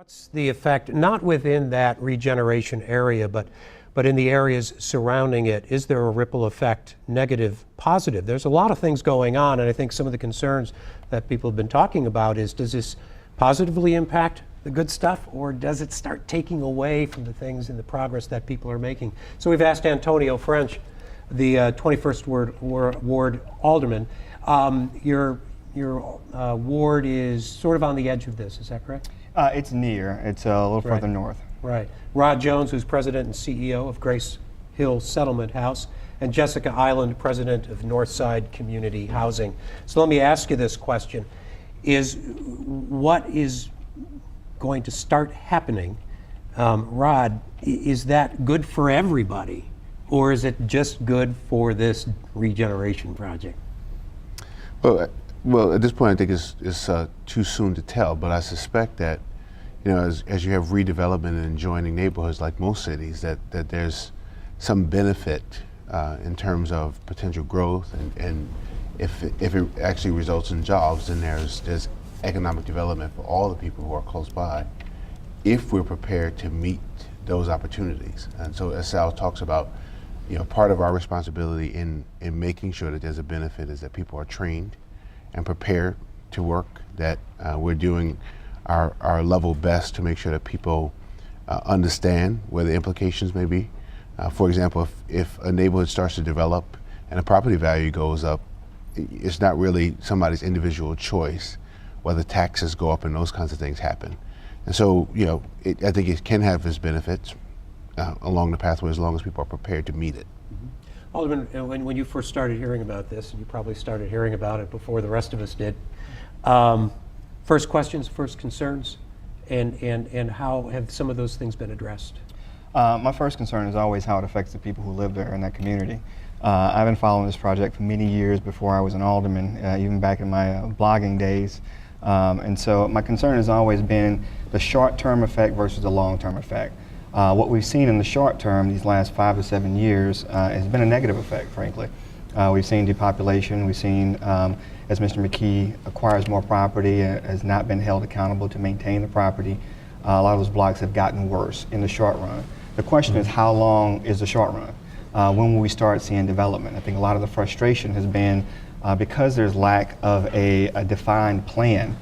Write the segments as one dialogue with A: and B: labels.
A: What's the effect, not within that regeneration area, but in the areas surrounding it? Is there a ripple effect, negative, positive? There's a lot of things going on, and I think some of the concerns that people have been talking about is, does this positively impact the good stuff, or does it start taking away from the things and the progress that people are making? So we've asked Antonio French, the 21st Ward Alderman. Your ward is sort of on the edge of this, is that correct?
B: It's near. It's a little further north.
A: Right. Rod Jones, who's president and CEO of Grace Hill Settlement House, and Jessica Island, president of Northside Community Housing. So let me ask you this question. What is going to start happening, Rod, is that good for everybody, or is it just good for this regeneration project?
C: Well, at this point, I think it's too soon to tell, but I suspect that, as you have redevelopment in adjoining neighborhoods like most cities, that there's some benefit in terms of potential growth, and if it actually results in jobs, then there's economic development for all the people who are close by, if we're prepared to meet those opportunities. And so as Sal talks about, part of our responsibility in making sure that there's a benefit is that people are trained and prepared to work, that we're doing our level best to make sure that people understand where the implications may be. For example, if a neighborhood starts to develop and the property value goes up, it's not really somebody's individual choice whether taxes go up and those kinds of things happen. And so, I think it can have its benefits along the pathway as long as people are prepared to meet it.
A: Alderman, when you first started hearing about this, and you probably started hearing about it before the rest of us did, first questions, first concerns, and how have some of those things been addressed?
B: My first concern is always how it affects the people who live there in that community. I've been following this project for many years before I was an alderman, even back in my blogging days. And so my concern has always been the short-term effect versus the long-term effect. What we've seen in the short term, these last 5 to 7 years, has been a negative effect, frankly. We've seen depopulation, we've seen, as Mr. McKee acquires more property, has not been held accountable to maintain the property. A lot of those blocks have gotten worse in the short run. The question is, how long is the short run? When will we start seeing development? I think a lot of the frustration has been because there's lack of a defined plan.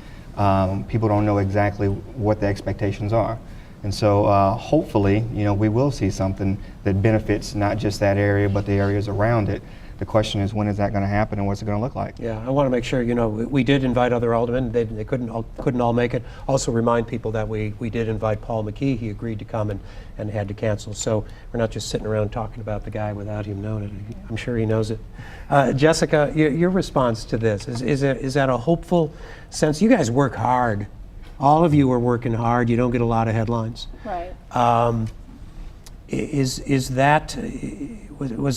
B: People don't know exactly what the expectations are. And so hopefully, we will see something that benefits not just that area, but the areas around it. The question is, when is that going to happen, and what's it going to look like?
A: Yeah, I want to make sure, we did invite other aldermen. They couldn't all make it. Also remind people that we did invite Paul McKee. He agreed to come and had to cancel. So we're not just sitting around talking about the guy without him knowing it. I'm sure he knows it. Jessica, your response to this, is that a hopeful sense? You guys work hard. All of you are working hard. You don't get a lot of headlines.
D: Right.
A: Was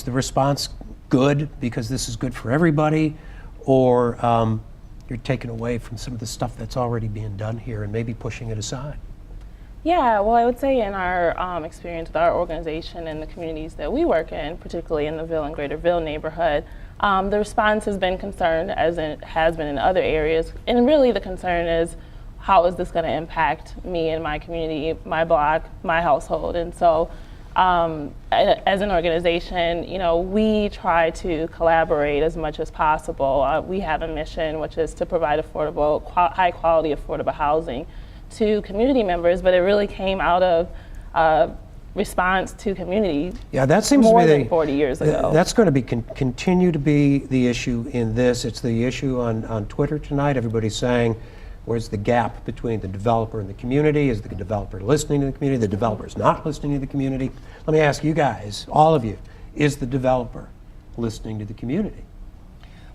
A: the response good because this is good for everybody, or you're taking away from some of the stuff that's already being done here and maybe pushing it aside?
D: Yeah, well, I would say in our experience with our organization and the communities that we work in, particularly in the Ville and Greater Ville neighborhood, the response has been concerned, as it has been in other areas. And really the concern is, how is this going to impact me and my community, my block, my household? And so as an organization, we try to collaborate as much as possible. We have a mission, which is to provide affordable, high quality, affordable housing to community members, but it really came out of response to community.
A: Yeah, that seems
D: more
A: to be
D: than 40 years ago.
A: That's going to continue to be the issue in this. It's the issue on Twitter tonight. Everybody's saying, where's the gap between the developer and the community? Is the developer listening to the community? The developer is not listening to the community. Let me ask you guys, all of you, is the developer listening to the community?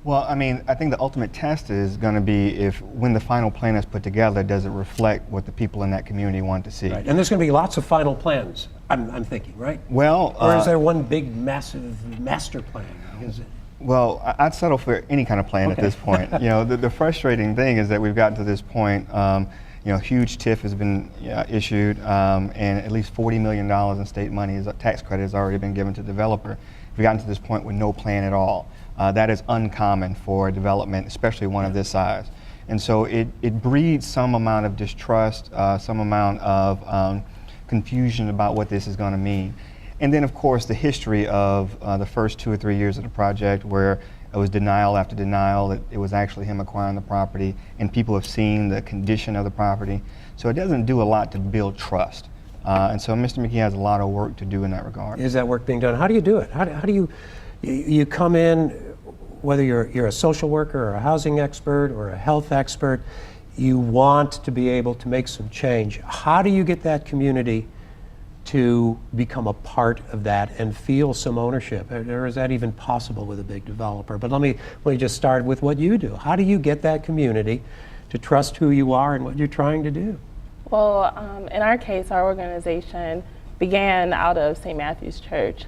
B: Well, I think the ultimate test is going to be if, when the final plan is put together, does it reflect what the people in that community want to see?
A: Right. And there's going to be lots of final plans, I'm thinking, right?
B: Well,
A: or is there one big, massive master plan?
B: Well, I'd settle for any kind of plan at this point. The frustrating thing is that we've gotten to this point. Huge TIF has been issued, and at least $40 million in state money, as a tax credit, has already been given to the developer. We've gotten to this point with no plan at all. That is uncommon for development, especially one of this size. And so it breeds some amount of distrust, some amount of confusion about what this is going to mean. And then, of course, the history of the first 2 or 3 years of the project, where it was denial after denial that it was actually him acquiring the property, and people have seen the condition of the property. So it doesn't do a lot to build trust. And so Mr. McKee has a lot of work to do in that regard.
A: Is that work being done? How do you do it? How do you come in, whether you're a social worker or a housing expert or a health expert, you want to be able to make some change. How do you get that community to become a part of that and feel some ownership? Or is that even possible with a big developer? But let me just start with what you do. How do you get that community to trust who you are and what you're trying to do?
D: Well, in our case, our organization began out of St. Matthew's Church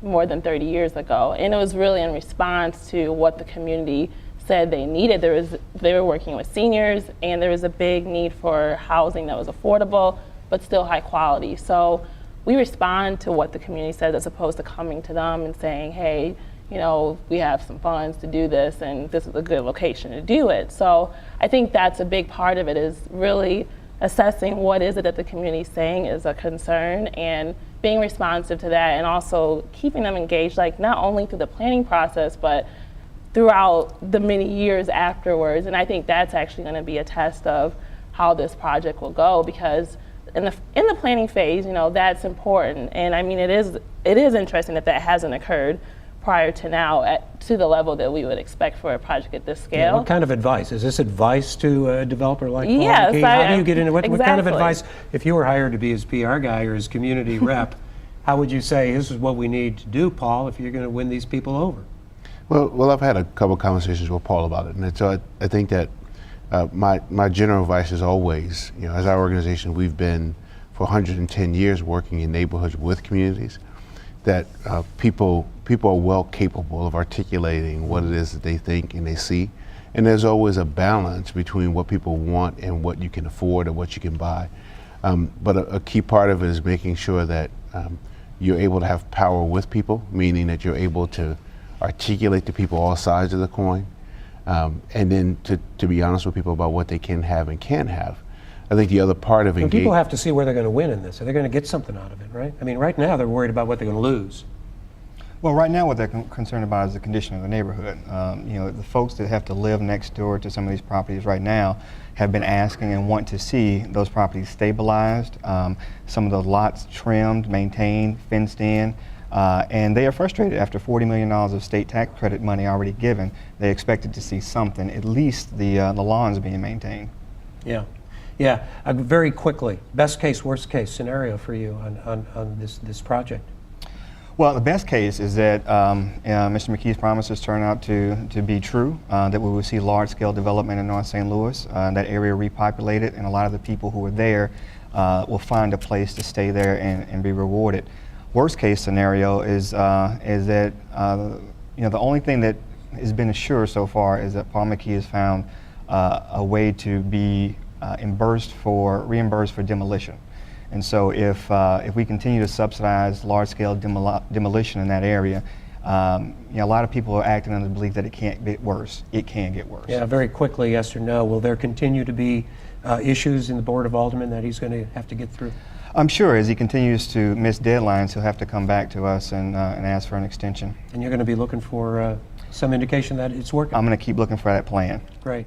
D: more than 30 years ago, and it was really in response to what the community said they needed. They were working with seniors, and there was a big need for housing that was affordable but still high quality. So we respond to what the community says as opposed to coming to them and saying, hey, you know, we have some funds to do this and this is a good location to do it. So I think that's a big part of it, is really assessing what is it that the community is saying is a concern and being responsive to that, and also keeping them engaged, like not only through the planning process, but throughout the many years afterwards. And I think that's actually going to be a test of how this project will go, because in the planning phase, you know, that's important. And I mean, it is interesting that hasn't occurred prior to now to the level that we would expect for a project at this scale.
A: Yeah, what kind of advice? Is this advice to a developer like Paul
D: Yes,
A: McKee? How do you get into what kind of
D: exactly.
A: advice, if you were hired to be his PR guy or his community rep, how would you say, this is what we need to do, Paul, if you're going to win these people over?
C: Well, I've had a couple conversations with Paul about it, and so I think that my general advice is always, you know, as our organization, we've been for 110 years working in neighborhoods with communities, that people are well capable of articulating what it is that they think and they see, and there's always a balance between what people want and what you can afford or what you can buy. But a key part of it is making sure that you're able to have power with people, meaning that you're able to articulate to people all sides of the coin, and then to be honest with people about what they can have and can't have. I think the other part of
A: And
C: engagement...
A: people have to see where they're going to win in this. Are they going to get something out of it, right? I mean, right now they're worried about what they're going to lose.
B: Well, right now what they're concerned about is the condition of the neighborhood. You know, the folks that have to live next door to some of these properties right now have been asking and want to see those properties stabilized, some of those lots trimmed, maintained, fenced in, and they are frustrated after $40 million of state tax credit money already given. They expected to see something, at least the lawns being maintained.
A: Yeah. Yeah, very quickly, best case, worst case scenario for you on this project.
B: Well, the best case is that Mr. McKee's promises turn out to be true, that we will see large-scale development in North St. Louis, that area repopulated, and a lot of the people who are there will find a place to stay there and be rewarded. Worst case scenario is that you know, the only thing that has been assured so far is that Paul McKee has found a way to be reimbursed for demolition. And so if we continue to subsidize large-scale demolition in that area, you know, a lot of people are acting under the belief that it can't get worse. It can get worse.
A: Yeah, very quickly, yes or no. Will there continue to be issues in the Board of Aldermen that he's going to have to get through?
B: I'm sure as he continues to miss deadlines, he'll have to come back to us and ask for an extension.
A: And you're going to be looking for some indication that it's working?
B: I'm going to keep looking for that plan.
A: Great.